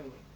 устраивает.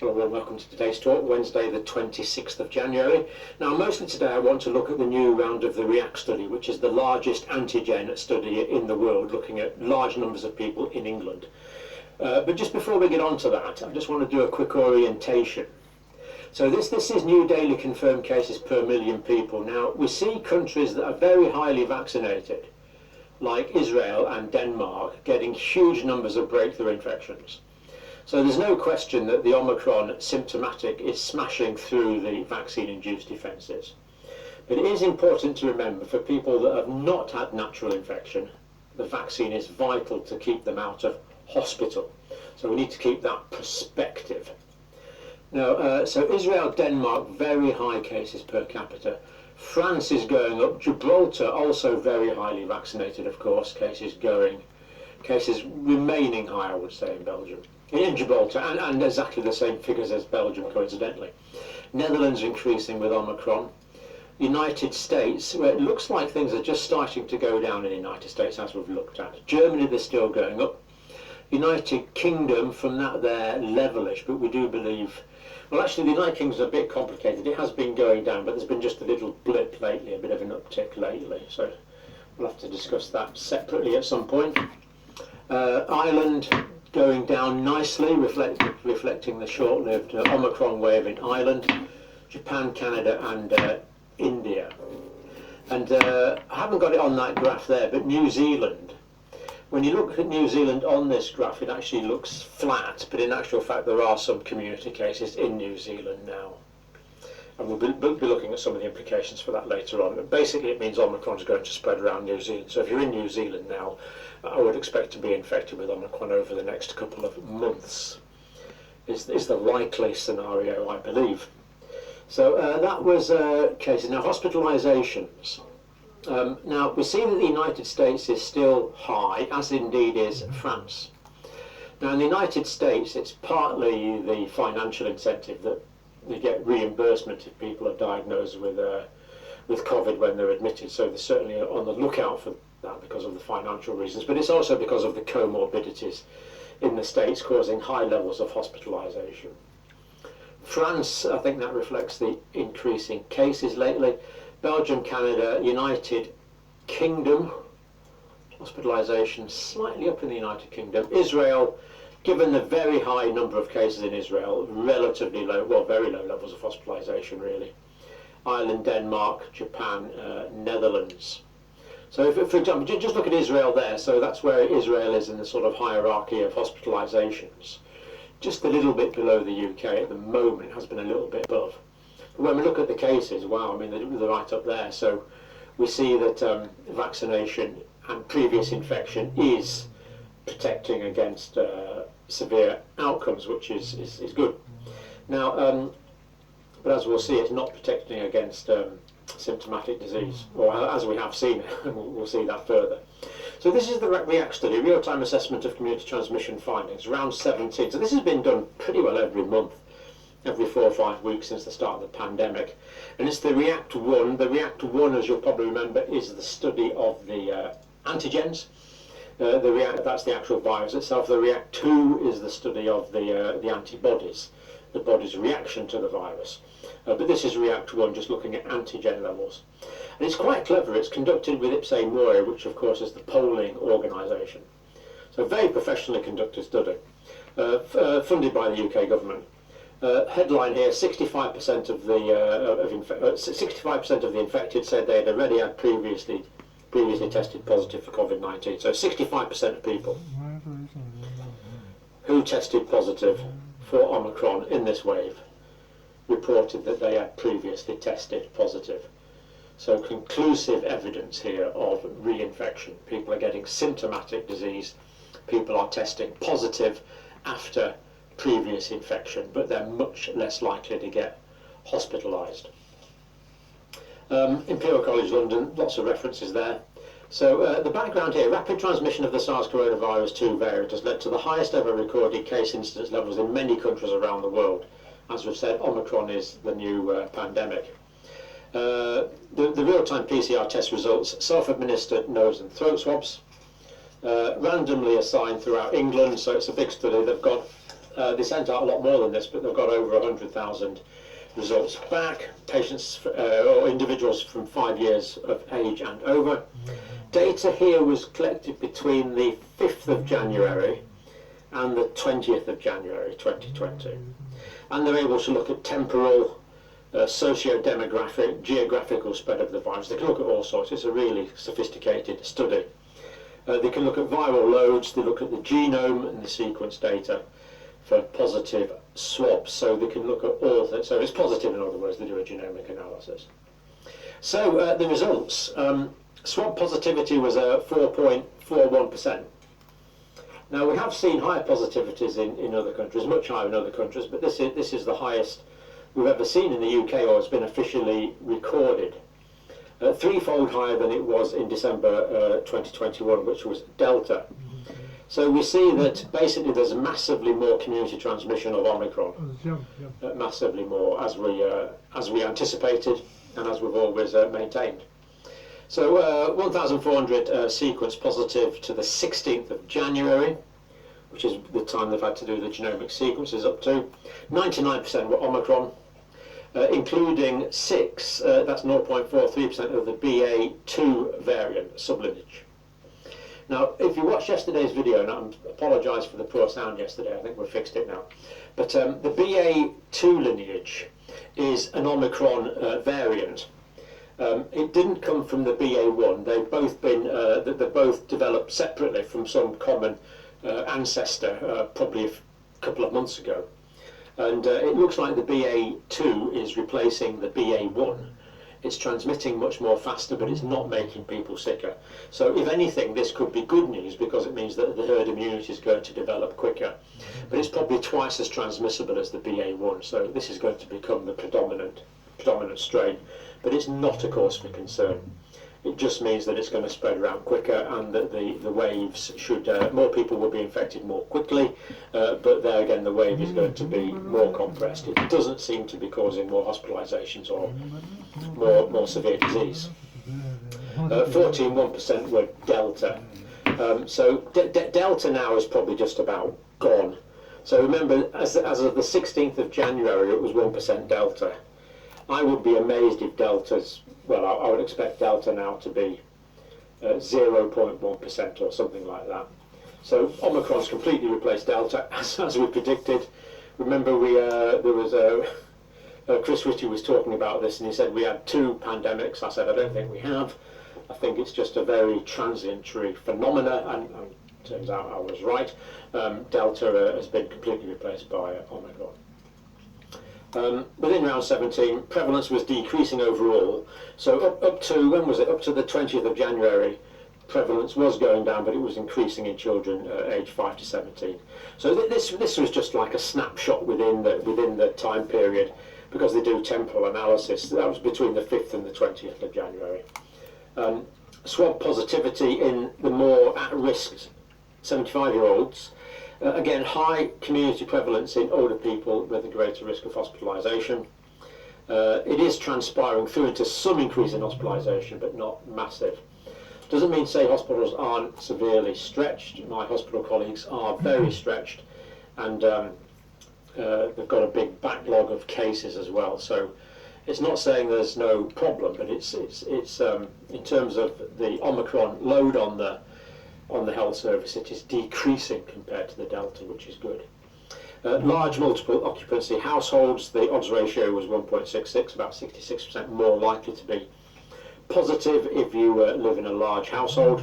Hello and welcome to today's talk, Wednesday the 26th of January. Now mostly today I want to look at the new round of the REACT study, which is the largest antigen study in the world, looking at large numbers of people in England. But just before we get on to that, I just want to do a quick orientation. So this is new daily confirmed cases per million people. Now we see countries that are very highly vaccinated, like Israel and Denmark, getting huge numbers of breakthrough infections. So there's no question that the Omicron symptomatic is smashing through the vaccine-induced defences. But it is important to remember, for people that have not had natural infection, the vaccine is vital to keep them out of hospital. So we need to keep that perspective. Now, so Israel, Denmark, very high cases per capita. France is going up. Gibraltar, also very highly vaccinated, of course, cases remaining high, I would say, in Belgium. In Gibraltar, and exactly the same figures as Belgium, coincidentally. Netherlands increasing with Omicron. United States, where it looks like things are just starting to go down in the United States, as we've looked at. Germany, they're still going up. United Kingdom, from that they're levelish, but we do believe, well, actually the United Kingdom's a bit complicated. It has been going down, but there's been just a little blip lately, a bit of an uptick lately, so we'll have to discuss that separately at some point. Ireland going down nicely, reflecting the short-lived Omicron wave in Ireland. Japan, Canada and India. And I haven't got it on that graph there, but New Zealand. When you look at New Zealand on this graph, it actually looks flat, but in actual fact there are some community cases in New Zealand now. And we'll be looking at some of the implications for that later on. But basically it means Omicron is going to spread around New Zealand. So if you're in New Zealand now, I would expect to be infected with Omicron over the next couple of months, is the likely scenario, I believe. So that was cases. Now hospitalisations. Now we see that the United States is still high, as indeed is France. Now in the United States it's partly the financial incentive that they get reimbursement if people are diagnosed with COVID when they're admitted, so they're certainly on the lookout for that because of the financial reasons, but it's also because of the comorbidities in the States causing high levels of hospitalisation. France, I think that reflects the increasing cases lately. Belgium, Canada, United Kingdom, hospitalisation slightly up in the United Kingdom. Israel, given the very high number of cases in Israel, relatively low, well, very low levels of hospitalisation really. Ireland, Denmark, Japan, Netherlands. So if, for example, just look at Israel there, so that's where Israel is in the sort of hierarchy of hospitalisations. Just a little bit below the UK at the moment, has been a little bit above. But when we look at the cases, wow, I mean, they're right up there. So we see that vaccination and previous infection is protecting against severe outcomes, which is good. Now, but as we'll see, it's not protecting against symptomatic disease, or as we have seen, we'll see that further. So this is the REACT study, real-time assessment of community transmission findings, round 17. So this has been done pretty well every month, every 4 or 5 weeks since the start of the pandemic. And it's the REACT 1. The REACT 1, as you'll probably remember, is the study of the antigens. That's the actual virus itself. The REACT 2 is the study of the antibodies, the body's reaction to the virus. But this is REACT 1, just looking at antigen levels. And it's quite clever. It's conducted with eVGENIY, which of course is the polling organisation. So a very professionally conducted study, funded by the UK government. Headline here: 65% of the infected said they had already had previously tested positive for COVID-19. So 65% of people who tested positive for Omicron in this wave reported that they had previously tested positive. So conclusive evidence here of reinfection. People are getting symptomatic disease. People are testing positive after previous infection, but they're much less likely to get hospitalised. Imperial College London, lots of references there. So the background here: rapid transmission of the SARS coronavirus 2 variant has led to the highest ever recorded case incidence levels in many countries around the world. As we've said, Omicron is the new pandemic. The real-time PCR test results: self-administered nose and throat swabs, randomly assigned throughout England, so it's a big study. They've got They sent out a lot more than this, but they've got over 100,000 results back. Patients or individuals from 5 years of age and over. Data here was collected between the 5th of January and the 20th of January 2020. And they're able to look at temporal, socio-demographic, geographical spread of the virus. They can look at all sorts. It's a really sophisticated study. They can look at viral loads, they look at the genome and the sequence data for positive swabs. So they can look at all things. So it's positive, in other words, they do a genomic analysis. So the results. Swab positivity was 4.41%. Now we have seen higher positivities in other countries, much higher in other countries, but this is the highest we've ever seen in the UK, or has been officially recorded. Threefold higher than it was in December 2021, which was Delta. So we see that basically there's massively more community transmission of Omicron, massively more, as we anticipated and as we've always maintained. So 1,400 sequence positive to the 16th of January, which is the time they've had to do the genomic sequences up to. 99% were Omicron, including 6, that's 0.43% of the BA2 variant sublineage. Now, if you watched yesterday's video, and I apologise for the poor sound yesterday, I think we've fixed it now, but the BA2 lineage is an Omicron variant. It didn't come from the BA1. They've both been, they've both developed separately from some common ancestor, probably a couple of months ago. And it looks like the BA2 is replacing the BA1. It's transmitting much more faster, but it's not making people sicker. So if anything, this could be good news, because it means that the herd immunity is going to develop quicker. But it's probably twice as transmissible as the BA1, so this is going to become the predominant strain. But it's not a cause for concern. It just means that it's going to spread around quicker, and that the waves should, more people will be infected more quickly, but there again the wave is going to be more compressed. It doesn't seem to be causing more hospitalisations or more severe disease. 14.1% were Delta. So Delta now is probably just about gone. So remember, as of the 16th of January, it was 1% Delta. I would be amazed if Delta's, well, I would expect Delta now to be 0.1% or something like that. So Omicron's completely replaced Delta, as we predicted. Remember, there was Chris Ritchie was talking about this, and he said we had 2 pandemics. I said I don't think we have. I think it's just a very transitory phenomena, and turns out I was right. Delta has been completely replaced by Omicron. Within round 17, prevalence was decreasing overall. So up to, when was it? Up to the 20th of January, prevalence was going down, but it was increasing in children aged 5 to 17. So this was just like a snapshot within the time period, because they do temporal analysis. That was between the 5th and the 20th of January. Swab positivity in the more at-risk 75-year-olds. Again, high community prevalence in older people with a greater risk of hospitalisation. It is transpiring through into some increase in hospitalisation, but not massive. Doesn't mean to say hospitals aren't severely stretched. My hospital colleagues are very stretched, and they've got a big backlog of cases as well. So it's not saying there's no problem, but it's in terms of the Omicron load on the health service, it is decreasing compared to the Delta, which is good. Large multiple occupancy households, the odds ratio was 1.66, about 66% more likely to be positive if you live in a large household.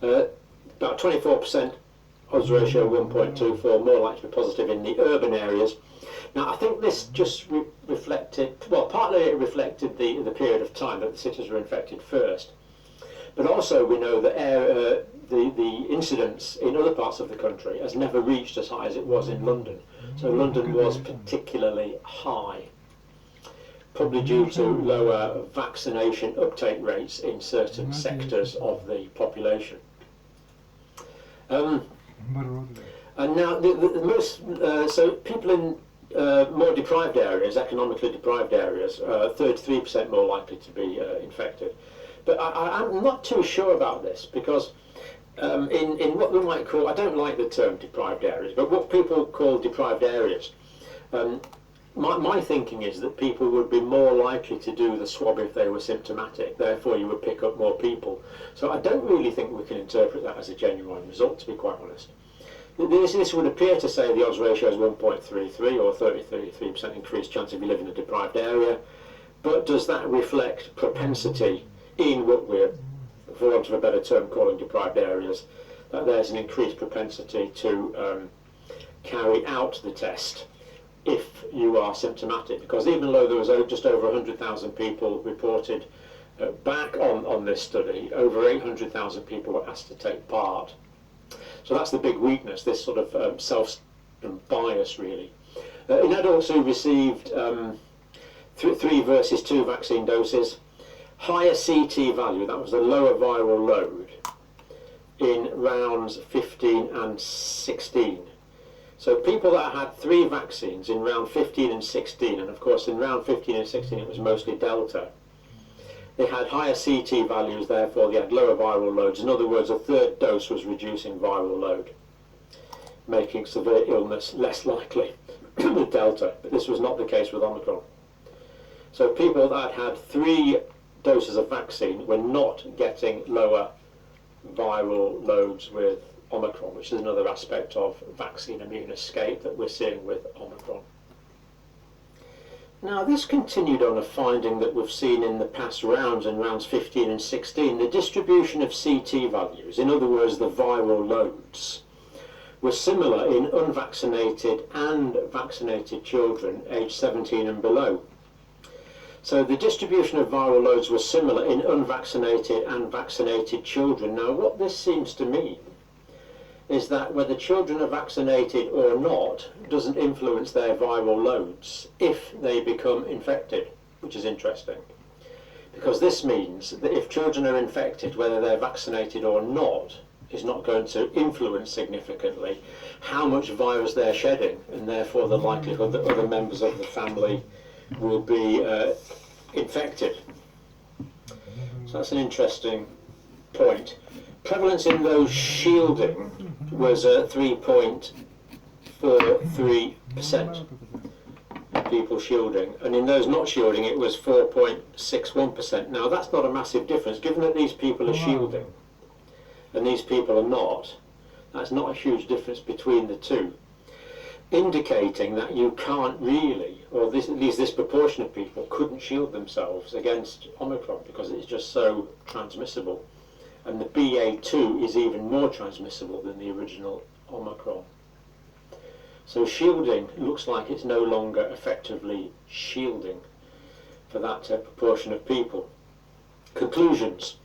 About 24% odds ratio 1.24, more likely to be positive in the urban areas. Now I think this just reflected, well, partly it reflected the period of time that the cities were infected first, but also we know that the incidence in other parts of the country has never reached as high as it was in London. So London was particularly high, probably due to lower vaccination uptake rates in certain sectors of the population. And now the most, so people in more deprived areas, economically deprived areas, 33% more likely to be infected. But I'm not too sure about this, because in what we might call, I don't like the term deprived areas, but what people call deprived areas, my thinking is that people would be more likely to do the swab if they were symptomatic, therefore you would pick up more people. So I don't really think we can interpret that as a genuine result, to be quite honest. This would appear to say the odds ratio is 1.33 or 33% increased chance if you live in a deprived area, but does that reflect propensity in what we're, for want of a better term, calling deprived areas, that there's an increased propensity to carry out the test if you are symptomatic? Because even though there was just over 100,000 people reported back on this study, over 800,000 people were asked to take part. So that's the big weakness, this sort of self-bias really. In adults who received 3 versus 2 vaccine doses, higher CT value, that was the lower viral load, in rounds 15 and 16. So people that had 3 vaccines in round 15 and 16, and of course in round 15 and 16 it was mostly Delta, they had higher CT values, therefore they had lower viral loads. In other words, a 3rd dose was reducing viral load, making severe illness less likely with Delta, but this was not the case with Omicron. So people that had 3 doses of vaccine were not getting lower viral loads with Omicron, which is another aspect of vaccine immune escape that we're seeing with Omicron. Now this continued on a finding that we've seen in the past rounds, in rounds 15 and 16, the distribution of CT values, in other words the viral loads, were similar in unvaccinated and vaccinated children aged 17 and below. So the distribution of viral loads was similar in unvaccinated and vaccinated children. Now what this seems to mean is that whether children are vaccinated or not doesn't influence their viral loads if they become infected, which is interesting. Because this means that if children are infected, whether they're vaccinated or not, is not going to influence significantly how much virus they're shedding, and therefore the likelihood that other members of the family will be infected. So that's an interesting point. Prevalence in those shielding was 3.43% of people shielding, and in those not shielding it was 4.61%. Now that's not a massive difference, given that these people are shielding and these people are not. That's not a huge difference between the two, indicating that you can't really, or at least this proportion of people couldn't shield themselves against Omicron because it's just so transmissible. And the BA2 is even more transmissible than the original Omicron. So shielding looks like it's no longer effectively shielding for that proportion of people. Conclusions.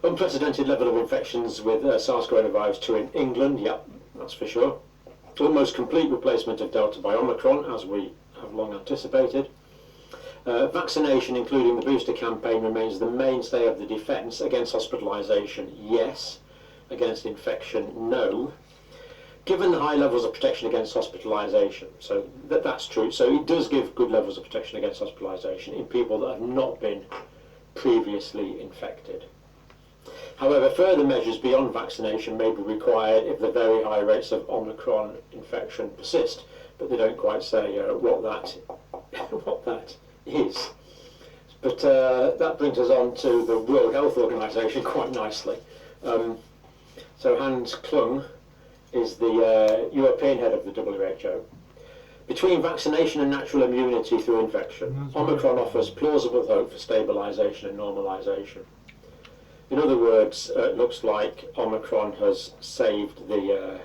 Unprecedented level of infections with SARS-CoV-2 in England, yep, that's for sure. Almost complete replacement of Delta by Omicron, as we have long anticipated. Vaccination, including the booster campaign, remains the mainstay of the defence. Against hospitalisation, yes. Against infection, no. Given the high levels of protection against hospitalisation, so that's true. So it does give good levels of protection against hospitalisation in people that have not been previously infected. However, further measures beyond vaccination may be required if the very high rates of Omicron infection persist, but they don't quite say what that is. But that brings us on to the World Health Organization quite nicely. So Hans Klung is the European head of the WHO. Between vaccination and natural immunity through infection, Omicron offers plausible hope for stabilisation and normalisation. In other words, it looks like Omicron has saved the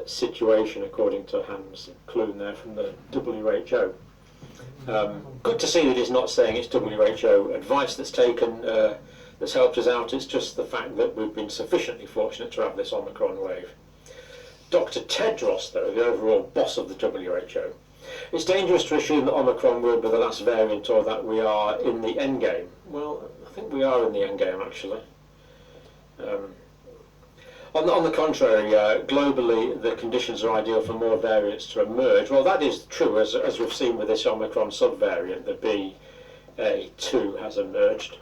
situation, according to Hans Klung there from the WHO. Good to see that he's not saying it's WHO advice that's taken, that's helped us out. It's just the fact that we've been sufficiently fortunate to have this Omicron wave. Dr. Tedros, though, the overall boss of the WHO, it's dangerous to assume that Omicron will be the last variant or that we are in the end game. Well, I think we are in the end game, actually. On the contrary, globally the conditions are ideal for more variants to emerge. Well, that is true, as we've seen with this Omicron subvariant, the BA2 has emerged.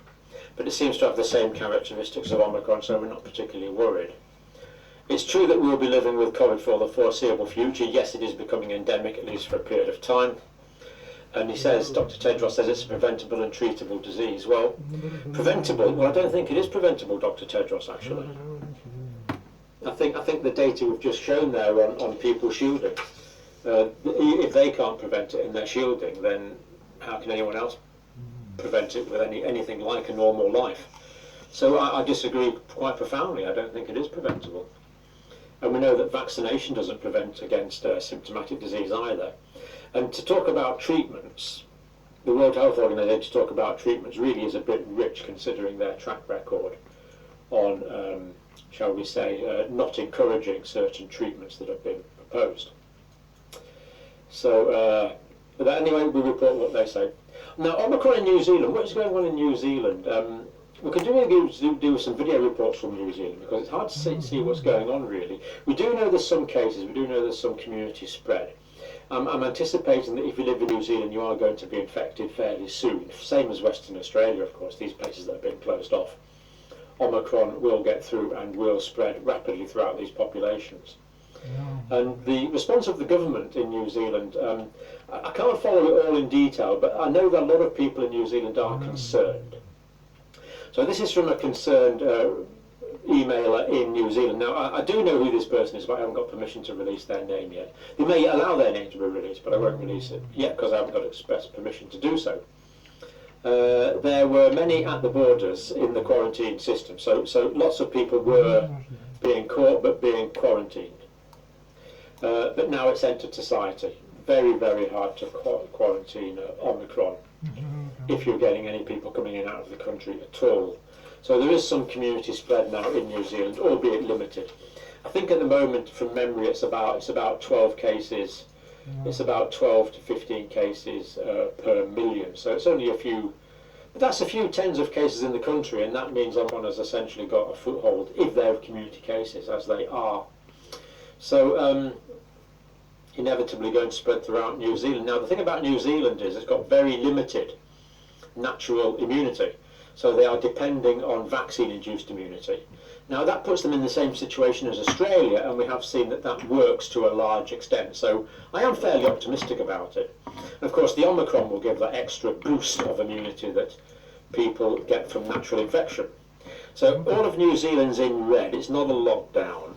but it seems to have the same characteristics of Omicron, so we're not particularly worried. It's true that we'll be living with COVID for the foreseeable future. Yes, it is becoming endemic, at least for a period of time. And he says, Dr. Tedros says it's a preventable and treatable disease. Well, preventable? Well, I don't think it is preventable, Dr. Tedros, actually. I think the data we've just shown there on people shielding, if they can't prevent it in their shielding, then how can anyone else prevent it with anything like a normal life? So I disagree quite profoundly. I don't think it is preventable. And we know that vaccination doesn't prevent against symptomatic disease either. And to talk about treatments, the World Health Organization to talk about treatments really is a bit rich considering their track record on, shall we say, not encouraging certain treatments that have been proposed. So, but anyway, we report what they say. Now, Omicron in New Zealand, what is going on in New Zealand? We can do some video reports from New Zealand because it's hard to see what's going on really. We do know there's some cases, we do know there's some community spread. I'm anticipating that if you live in New Zealand you are going to be infected fairly soon, same as Western Australia of course, these places that have been closed off. Omicron will get through and will spread rapidly throughout these populations. Yeah. And the response of the government in New Zealand, I can't follow it all in detail, but I know that a lot of people in New Zealand are concerned. So this is from a concerned emailer in New Zealand. Now, I do know who this person is, but I haven't got permission to release their name yet. They may allow their name to be released, but I won't release it yet because I haven't got express permission to do so. There were many at the borders in the quarantine system, so lots of people were being caught but being quarantined. But now it's entered society. Very, very hard to quarantine Omicron if you're getting any people coming in and out of the country at all. So there is some community spread now in New Zealand, albeit limited. I think at the moment, from memory, it's about 12 cases. It's about 12 to 15 cases per million. So it's only a few, but that's a few tens of cases in the country, and that means Omicron has essentially got a foothold if they're community cases, as they are. So inevitably going to spread throughout New Zealand. Now the thing about New Zealand is it's got very limited natural immunity. So they are depending on vaccine-induced immunity. Now that puts them in the same situation as Australia, and we have seen that that works to a large extent. So I am fairly optimistic about it. And of course the Omicron will give that extra boost of immunity that people get from natural infection. So all of New Zealand's in red. It's not a lockdown.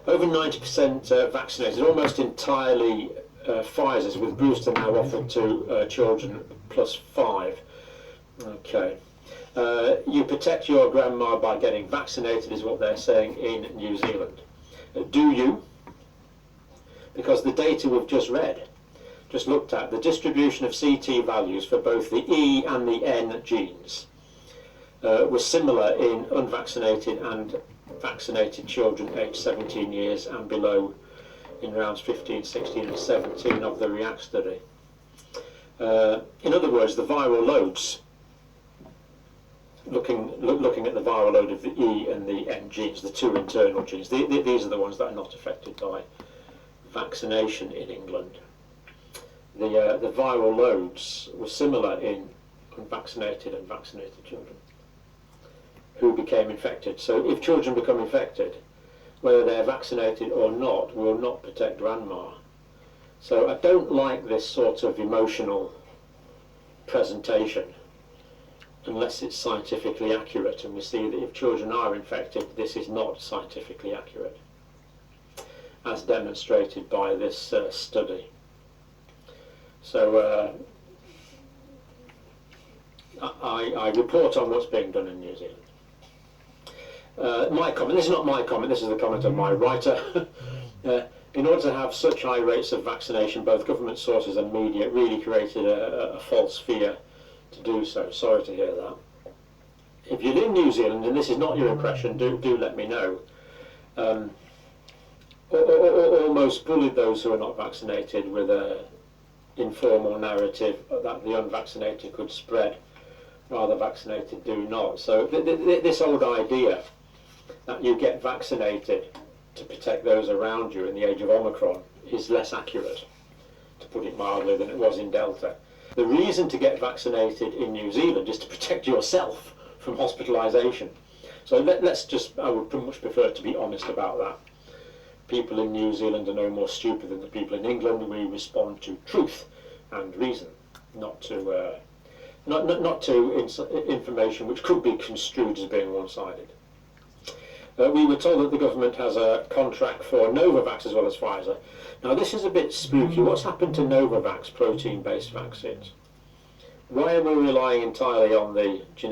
Over 90% vaccinated, almost entirely Pfizer's, with booster now offered to children +5. Okay. You protect your grandma by getting vaccinated is what they're saying in New Zealand. Do you? Because the data we've just looked at, the distribution of CT values for both the E and the N genes was similar in unvaccinated and vaccinated children aged 17 years and below in rounds 15, 16 and 17 of the REACT study. In other words, the viral loads, looking at the viral load of the E and the N genes, the two internal genes, these are the ones that are not affected by vaccination in England. The viral loads were similar in unvaccinated and vaccinated children who became infected. So if children become infected, whether they're vaccinated or not, will not protect grandma. So I don't like this sort of emotional presentation unless it's scientifically accurate, and we see that if children are infected, this is not scientifically accurate, as demonstrated by this study. So I report on what's being done in New Zealand. My comment, this is not my comment, this is the comment of my writer. In order to have such high rates of vaccination, both government sources and media really created a false fear to do so. Sorry to hear that. If you're in New Zealand and this is not your impression, do let me know. Almost bullied those who are not vaccinated with an informal narrative that the unvaccinated could spread while the vaccinated do not. So this old idea that you get vaccinated to protect those around you in the age of Omicron is less accurate, to put it mildly, than it was in Delta. The reason to get vaccinated in New Zealand is to protect yourself from hospitalisation. So let's just, I would much prefer to be honest about that. People in New Zealand are no more stupid than the people in England. We respond to truth and reason, not to information which could be construed as being one-sided. We were told that the government has a contract for Novavax as well as Pfizer. Now this is a bit spooky. What's happened to Novavax protein-based vaccines? Why are we relying entirely on the